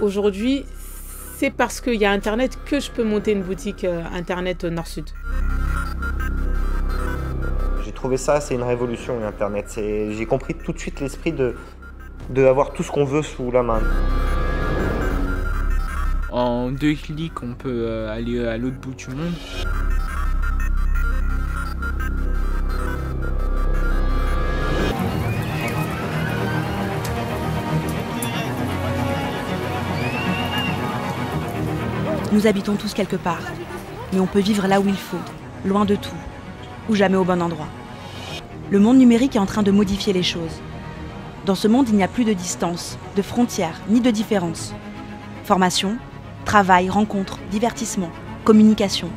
Aujourd'hui, c'est parce qu'il y a Internet que je peux monter une boutique Internet Nord-Sud. J'ai trouvé ça, c'est une révolution, Internet. J'ai compris tout de suite l'esprit de avoir tout ce qu'on veut sous la main. En 2 clics, on peut aller à l'autre bout du monde. Nous habitons tous quelque part, mais on peut vivre là où il faut, loin de tout, ou jamais au bon endroit. Le monde numérique est en train de modifier les choses. Dans ce monde, il n'y a plus de distance, de frontières, ni de différence. Formation, travail, rencontres, divertissement, communication.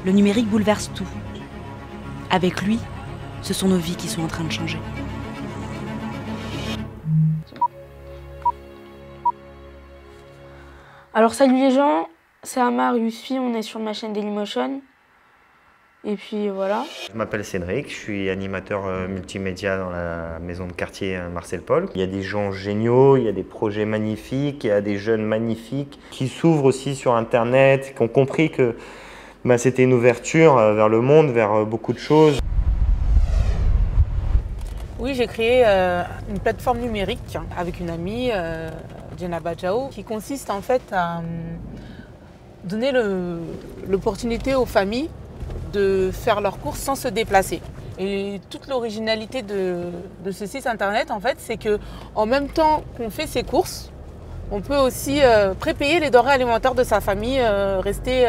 Le numérique bouleverse tout. Avec lui, ce sont nos vies qui sont en train de changer. Alors salut les gens, c'est Amar Yousfi, on est sur ma chaîne Dailymotion. Et puis voilà. Je m'appelle Cédric, je suis animateur multimédia dans la maison de quartier Marcel Paul. Il y a des gens géniaux, il y a des projets magnifiques, il y a des jeunes magnifiques qui s'ouvrent aussi sur Internet, qui ont compris que c'était une ouverture vers le monde, vers beaucoup de choses. Oui, j'ai créé une plateforme numérique avec une amie, Jenna Bajao, qui consiste en fait à donner l'opportunité aux familles de faire leurs courses sans se déplacer. Et toute l'originalité de ce site internet, en fait, c'est qu'en même temps qu'on fait ses courses, on peut aussi prépayer les denrées alimentaires de sa famille restée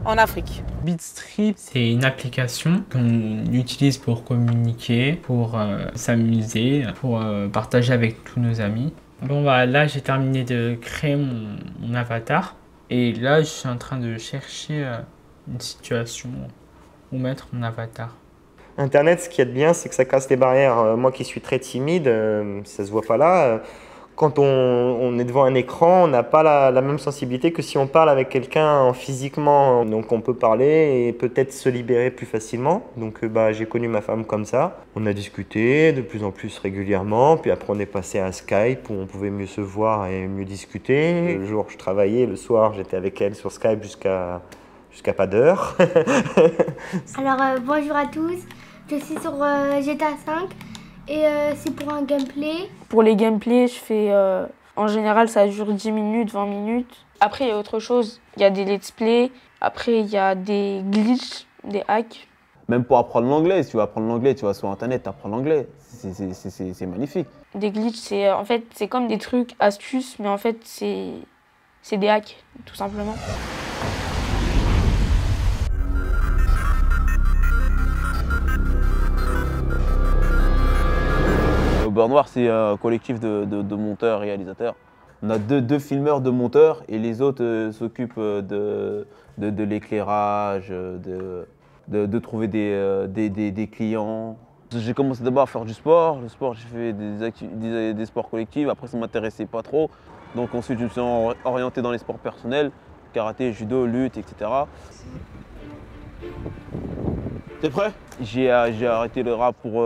en Afrique. Bitstrip, c'est une application qu'on utilise pour communiquer, pour s'amuser, pour partager avec tous nos amis. Bon bah là j'ai terminé de créer mon avatar et là je suis en train de chercher une situation où mettre mon avatar. Internet, ce qu'il y a de bien, c'est que ça casse les barrières. Moi qui suis très timide, ça se voit pas là. Quand on est devant un écran, on n'a pas la même sensibilité que si on parle avec quelqu'un physiquement. Donc on peut parler et peut-être se libérer plus facilement. Donc j'ai connu ma femme comme ça. On a discuté de plus en plus régulièrement. Puis après on est passé à Skype où on pouvait mieux se voir et mieux discuter. Le jour je travaillais, le soir j'étais avec elle sur Skype jusqu'à pas d'heure. Alors bonjour à tous, je suis sur GTA 5 et c'est pour un gameplay. Pour les gameplays, je fais en général ça dure 10 minutes, 20 minutes. Après il y a autre chose, il y a des let's play, après il y a des glitches, des hacks. Même pour apprendre l'anglais, si tu veux apprendre l'anglais, tu vas sur internet, tu apprends l'anglais. C'est magnifique. Des glitches, c'est comme des trucs, astuces, mais en fait c'est des hacks, tout simplement. Beurre Noir, c'est un collectif de monteurs, réalisateurs. On a deux filmeurs, deux monteurs, et les autres s'occupent de l'éclairage, de trouver des clients. J'ai commencé d'abord à faire du sport. Le sport, j'ai fait des sports collectifs. Après, ça ne m'intéressait pas trop. Donc ensuite, je me suis orienté dans les sports personnels, karaté, judo, lutte, etc. T'es prêt? J'ai arrêté le rap pour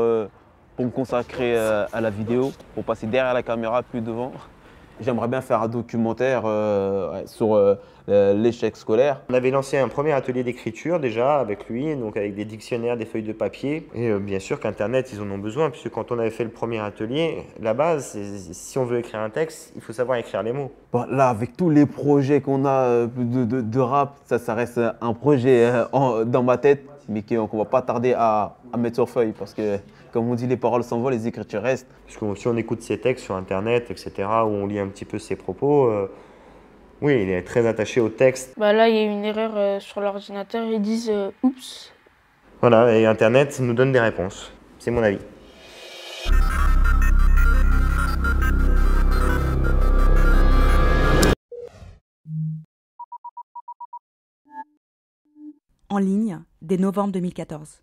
me consacrer à la vidéo, pour passer derrière la caméra, plus devant. J'aimerais bien faire un documentaire sur l'échec scolaire. On avait lancé un premier atelier d'écriture déjà avec lui, donc avec des dictionnaires, des feuilles de papier. Et bien sûr qu'Internet, ils en ont besoin, puisque quand on avait fait le premier atelier, la base, si on veut écrire un texte, il faut savoir écrire les mots. Bon, là, avec tous les projets qu'on a de rap, ça reste un projet dans ma tête, mais qu'on ne va pas tarder à mettre sur feuille, parce que, comme on dit, les paroles s'envolent, les écritures restent. Parce que si on écoute ses textes sur Internet, etc., où on lit un petit peu ses propos, oui, il est très attaché au texte. Là, il y a eu une erreur sur l'ordinateur, ils disent « oups ». Voilà, et Internet nous donne des réponses. C'est mon avis. En ligne, dès novembre 2014.